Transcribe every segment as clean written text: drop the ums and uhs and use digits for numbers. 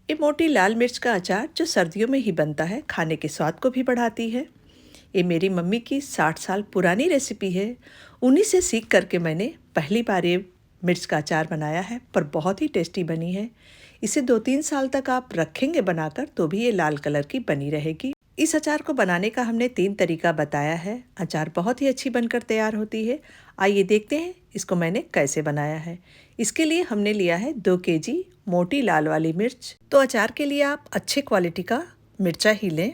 ये मोटी लाल मिर्च का अचार जो सर्दियों में ही बनता है, खाने के स्वाद को भी बढ़ाती है। ये मेरी मम्मी की 60 साल पुरानी रेसिपी है। उन्हीं से सीख करके मैंने पहली बार ये मिर्च का अचार बनाया है, पर बहुत ही टेस्टी बनी है। इसे 2-3 साल तक आप रखेंगे बनाकर तो भी ये लाल कलर की बनी रहेगी। इस अचार को बनाने का हमने 3 तरीका बताया है। अचार बहुत ही अच्छी बनकर तैयार होती है। आइए देखते हैं इसको मैंने कैसे बनाया है। इसके लिए हमने लिया है 2 केजी मोटी लाल वाली मिर्च। तो अचार के लिए आप अच्छे क्वालिटी का मिर्चा ही लें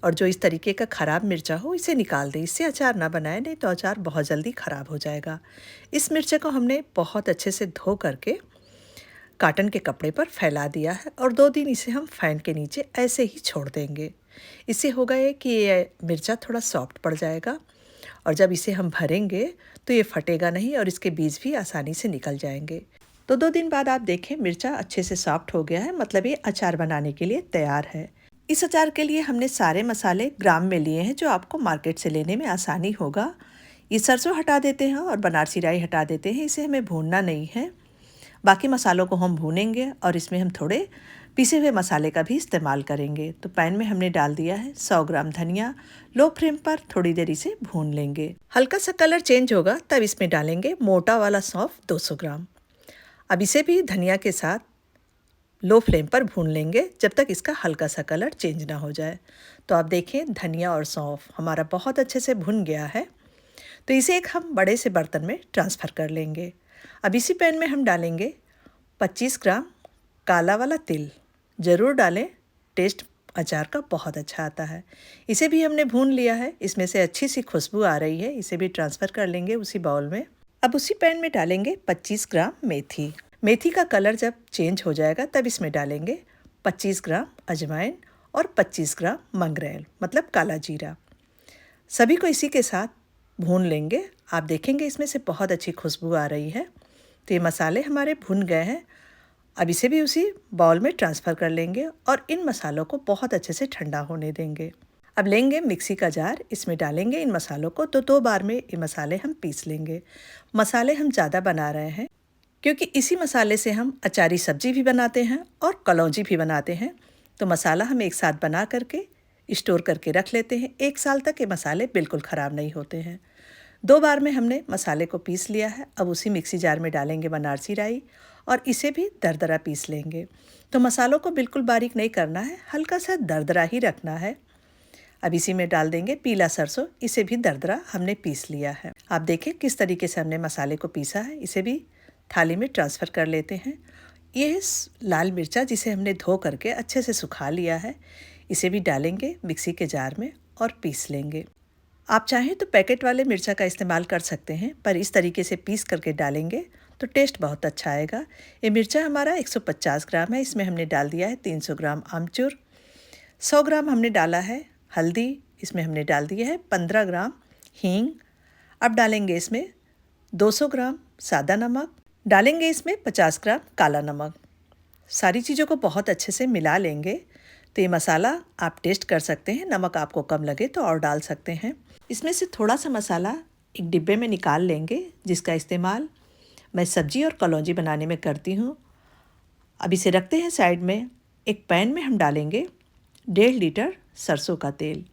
और जो इस तरीके का ख़राब मिर्चा हो इसे निकाल दें। इससे अचार ना बनाए, नहीं तो अचार बहुत जल्दी ख़राब हो जाएगा। इस मिर्चे को हमने बहुत अच्छे से धो करके कॉटन के कपड़े पर फैला दिया है और 2 दिन इसे हम फ़ैन के नीचे ऐसे ही छोड़ देंगे। इससे होगा ये कि ये मिर्चा थोड़ा सॉफ्ट पड़ जाएगा और जब इसे हम भरेंगे तो ये फटेगा नहीं और इसके बीज भी आसानी से निकल जाएंगे। तो 2 दिन बाद आप देखें मिर्चा अच्छे से सॉफ्ट हो गया है, मतलब ये अचार बनाने के लिए तैयार है। इस अचार के लिए हमने सारे मसाले ग्राम में लिए हैं, जो आपको मार्केट से लेने में आसानी होगा। ये सरसों हटा देते हैं और बनारसी राई हटा देते हैं, इसे हमें भूनना नहीं है। बाकी मसालों को हम भूनेंगे और इसमें हम थोड़े पिसे हुए मसाले का भी इस्तेमाल करेंगे। तो पैन में हमने डाल दिया है 100 ग्राम धनिया। लो फ्लेम पर थोड़ी देर इसे भून लेंगे। हल्का सा कलर चेंज होगा तब इसमें डालेंगे मोटा वाला सौंफ 200 ग्राम। अब इसे भी धनिया के साथ लो फ्लेम पर भून लेंगे जब तक इसका हल्का सा कलर चेंज ना हो जाए। तो आप देखें धनिया और सौंफ हमारा बहुत अच्छे से भुन गया है। तो इसे एक हम बड़े से बर्तन में ट्रांसफ़र कर लेंगे। अब इसी पैन में हम डालेंगे 25 ग्राम काला वाला तिल। ज़रूर डालें, टेस्ट अचार का बहुत अच्छा आता है। इसे भी हमने भून लिया है, इसमें से अच्छी सी खुशबू आ रही है। इसे भी ट्रांसफ़र कर लेंगे उसी बाउल में। अब उसी पैन में डालेंगे 25 ग्राम मेथी। मेथी का कलर जब चेंज हो जाएगा तब इसमें डालेंगे 25 ग्राम अजवाइन और 25 ग्राम मंगरेल, मतलब काला जीरा। सभी को इसी के साथ भून लेंगे। आप देखेंगे इसमें से बहुत अच्छी खुशबू आ रही है। तो ये मसाले हमारे भुन गए हैं। अब इसे भी उसी बाउल में ट्रांसफ़र कर लेंगे और इन मसालों को बहुत अच्छे से ठंडा होने देंगे। अब लेंगे मिक्सी का जार, इसमें डालेंगे इन मसालों को। तो 2 बार में ये मसाले हम पीस लेंगे। मसाले हम ज़्यादा बना रहे हैं क्योंकि इसी मसाले से हम अचारी सब्जी भी बनाते हैं और कलौंजी भी बनाते हैं। तो मसाला हम एक साथ बना करके स्टोर करके रख लेते हैं। 1 साल तक ये मसाले बिल्कुल ख़राब नहीं होते हैं। 2 बार में हमने मसाले को पीस लिया है। अब उसी मिक्सी जार में डालेंगे बनारसी राई और इसे भी दरदरा पीस लेंगे। तो मसालों को बिल्कुल बारीक नहीं करना है, हल्का सा दरदरा ही रखना है। अब इसी में डाल देंगे पीला सरसों, इसे भी दरदरा हमने पीस लिया है। आप देखें किस तरीके से हमने मसाले को पीसा है। इसे भी थाली में ट्रांसफ़र कर लेते हैं। ये लाल मिर्चा जिसे हमने धो करके अच्छे से सुखा लिया है, इसे भी डालेंगे मिक्सी के जार में और पीस लेंगे। आप चाहें तो पैकेट वाले मिर्चा का इस्तेमाल कर सकते हैं, पर इस तरीके से पीस करके डालेंगे तो टेस्ट बहुत अच्छा आएगा। ये मिर्चा हमारा 150 ग्राम है। इसमें हमने डाल दिया है 300 ग्राम आमचूर, 100 ग्राम हमने डाला है हल्दी, इसमें हमने डाल दिया है 15 ग्राम हींग। अब डालेंगे इसमें 200 ग्राम सादा नमक, डालेंगे इसमें 50 ग्राम काला नमक। सारी चीज़ों को बहुत अच्छे से मिला लेंगे। तो ये मसाला आप टेस्ट कर सकते हैं, नमक आपको कम लगे तो और डाल सकते हैं। इसमें से थोड़ा सा मसाला एक डिब्बे में निकाल लेंगे, जिसका इस्तेमाल मैं सब्जी और कलौंजी बनाने में करती हूँ। अब इसे रखते हैं साइड में। एक पैन में हम डालेंगे 1.5 लीटर सरसों का तेल।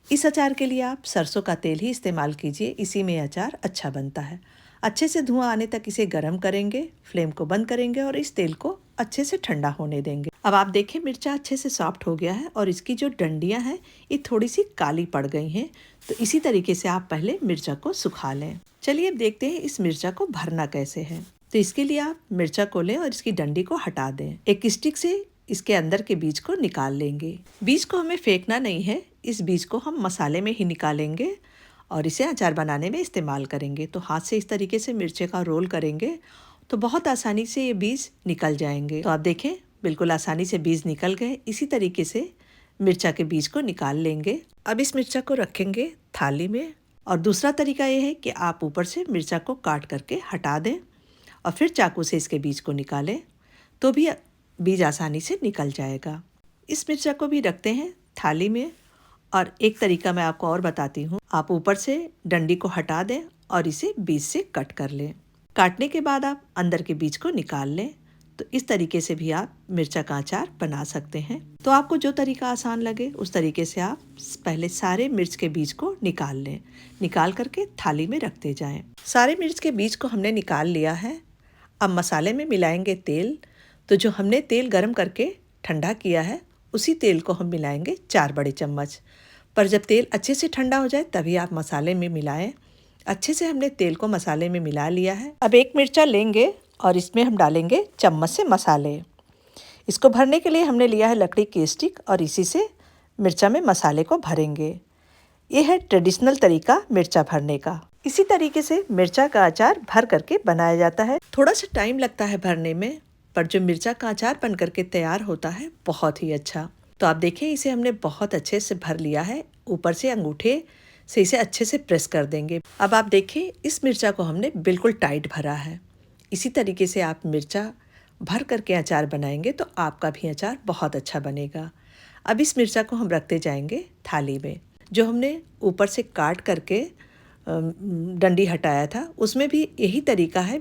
इस अचार के लिए आप सरसों का तेल ही इस्तेमाल कीजिए, इसी में अचार अच्छा बनता है। अच्छे से धुआं आने तक इसे गर्म करेंगे, फ्लेम को बंद करेंगे और इस तेल को अच्छे से ठंडा होने देंगे। अब आप देखें मिर्चा अच्छे से सॉफ्ट हो गया है और इसकी जो डंडियां हैं ये थोड़ी सी काली पड़ गई हैं। तो इसी तरीके से आप पहले मिर्चा को सुखा लें। चलिए अब देखते हैं इस मिर्चा को भरना कैसे है। तो इसके लिए आप मिर्चा को लें और इसकी डंडी को हटा दें। एक स्टिक से इसके अंदर के बीज को निकाल लेंगे। बीज को हमें फेंकना नहीं है, इस बीज को हम मसाले में ही निकालेंगे और इसे अचार बनाने में इस्तेमाल करेंगे। तो हाथ से इस तरीके से मिर्चे का रोल करेंगे तो बहुत आसानी से ये बीज निकल जाएंगे। तो आप देखें बिल्कुल आसानी से बीज निकल गए। इसी तरीके से मिर्चा के बीज को निकाल लेंगे। अब इस मिर्चा को रखेंगे थाली में और दूसरा तरीका ये है कि आप ऊपर से मिर्चा को काट करके हटा दें और फिर चाकू से इसके बीज को निकालें तो भी बीज आसानी से निकल जाएगा। इस मिर्चा को भी रखते हैं थाली में और एक तरीका मैं आपको और बताती हूँ। आप ऊपर से डंडी को हटा दें और इसे बीज से कट कर लें। काटने के बाद आप अंदर के बीज को निकाल लें। तो इस तरीके से भी आप मिर्चा का अचार बना सकते हैं। तो आपको जो तरीका आसान लगे उस तरीके से आप पहले सारे मिर्च के बीज को निकाल लें। निकाल करके थाली में रखते जाएं। सारे मिर्च के बीज को हमने निकाल लिया है। अब मसाले में मिलाएंगे तेल। तो जो हमने तेल गरम करके ठंडा किया है उसी तेल को हम मिलाएंगे 4 बड़े चम्मच। पर जब तेल अच्छे से ठंडा हो जाए तभी आप मसाले में मिलाएं। अच्छे से हमने तेल को मसाले में मिला लिया है। अब एक मिर्चा लेंगे और इसमें हम डालेंगे चम्मच से मसाले। इसको भरने के लिए हमने लिया है लकड़ी की स्टिक और इसी से मिर्चा में मसाले को भरेंगे। ये है ट्रेडिशनल तरीका मिर्चा भरने का। इसी तरीके से मिर्चा का अचार भर करके बनाया जाता है। थोड़ा सा टाइम लगता है भरने में, पर जो मिर्चा का अचार बन करके तैयार होता है बहुत ही अच्छा। तो आप देखें, इसे हमने बहुत अच्छे से भर लिया है। ऊपर से अंगूठे से इसे अच्छे से प्रेस कर देंगे। अब आप देखें, इस मिर्चा को हमने बिल्कुल टाइट भरा है। इसी तरीके से आप मिर्चा भर करके अचार बनाएंगे तो आपका भी अचार बहुत अच्छा बनेगा। अब इस मिर्चा को हम रखते जाएंगे थाली में। जो हमने ऊपर से काट करके डंडी हटाया था उसमें भी यही तरीका है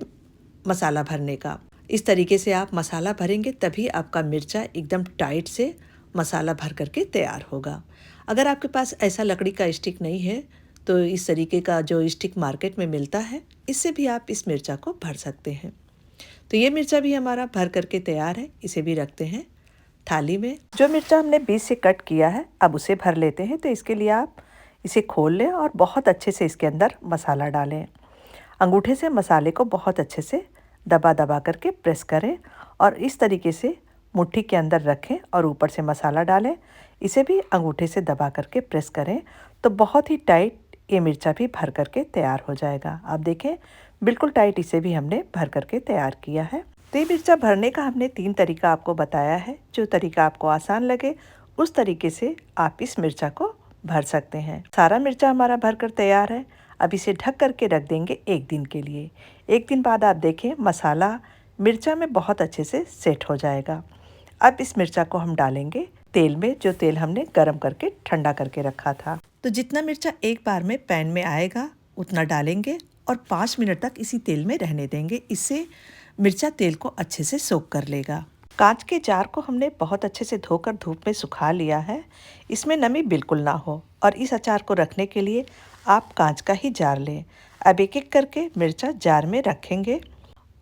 मसाला भरने का। इस तरीके से आप मसाला भरेंगे तभी आपका मिर्चा एकदम टाइट से मसाला भर करके तैयार होगा। अगर आपके पास ऐसा लकड़ी का स्टिक नहीं है तो इस तरीके का जो स्टिक मार्केट में मिलता है इससे भी आप इस मिर्चा को भर सकते हैं। तो ये मिर्चा भी हमारा भर करके तैयार है। इसे भी रखते हैं थाली में। जो मिर्चा हमने बीच से कट किया है अब उसे भर लेते हैं। तो इसके लिए आप इसे खोल लें और बहुत अच्छे से इसके अंदर मसाला डालें। अंगूठे से मसाले को बहुत अच्छे से दबा दबा करके प्रेस करें और इस तरीके से मुट्ठी के अंदर रखें और ऊपर से मसाला डालें। इसे भी अंगूठे से दबा करके प्रेस करें तो बहुत ही टाइट ये मिर्चा भी भर करके तैयार हो जाएगा। आप देखें, बिल्कुल टाइट इसे भी हमने भर करके तैयार किया है। तो ये मिर्चा भरने का हमने 3 तरीका आपको बताया है। जो तरीका आपको आसान लगे उस तरीके से आप इस मिर्चा को भर सकते हैं। सारा मिर्चा हमारा भर कर तैयार है। अब इसे ढक करके रख देंगे 1 दिन के लिए। 1 दिन बाद आप देखें, मसाला मिर्चा में बहुत अच्छे से सेट हो जाएगा। अब इस मिर्चा को हम डालेंगे तेल में, जो तेल हमने गरम करके ठंडा करके रखा था। तो जितना मिर्चा एक बार में पैन में आएगा उतना डालेंगे और 5 मिनट तक इसी तेल में रहने देंगे। इससे मिर्चा तेल को अच्छे से सोख कर लेगा। कांच के जार को हमने बहुत अच्छे से धोकर धूप में सुखा लिया है। इसमें नमी बिल्कुल ना हो और इस अचार को रखने के लिए आप कांच का ही जार लें। अब एक एक करके मिर्चा जार में रखेंगे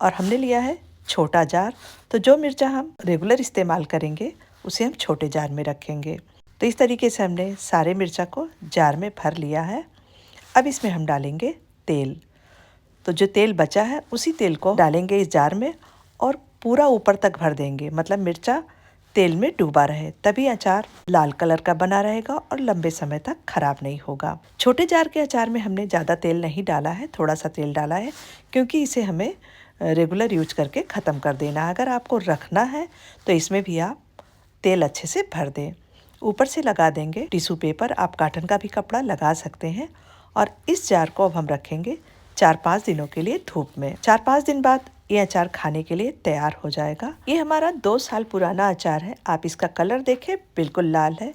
और हमने लिया है छोटा जार। तो जो मिर्चा हम रेगुलर इस्तेमाल करेंगे उसे हम छोटे जार में रखेंगे। तो इस तरीके से हमने सारे मिर्चा को जार में भर लिया है। अब इसमें हम डालेंगे तेल। तो जो तेल बचा है उसी तेल को डालेंगे इस जार में और पूरा ऊपर तक भर देंगे, मतलब मिर्चा तेल में डूबा रहे, तभी अचार लाल कलर का बना रहेगा और लंबे समय तक खराब नहीं होगा। छोटे जार के अचार में हमने ज़्यादा तेल नहीं डाला है, थोड़ा सा तेल डाला है क्योंकि इसे हमें रेगुलर यूज करके ख़त्म कर देना। अगर आपको रखना है तो इसमें भी आप तेल अच्छे से भर दें। ऊपर से लगा देंगे टिश्यू पेपर, आप कॉटन का भी कपड़ा लगा सकते हैं। और इस जार को अब हम रखेंगे 4-5 दिनों के लिए धूप में। 4-5 दिन बाद ये अचार खाने के लिए तैयार हो जाएगा। ये हमारा 2 साल पुराना अचार है। आप इसका कलर देखें, बिल्कुल लाल है।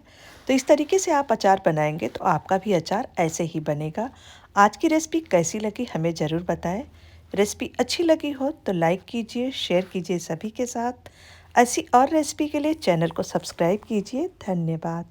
तो इस तरीके से आप अचार बनाएंगे तो आपका भी अचार ऐसे ही बनेगा। आज की रेसिपी कैसी लगी हमें ज़रूर बताएं। रेसिपी अच्छी लगी हो तो लाइक कीजिए, शेयर कीजिए सभी के साथ। ऐसी और रेसिपी के लिए चैनल को सब्सक्राइब कीजिए। धन्यवाद।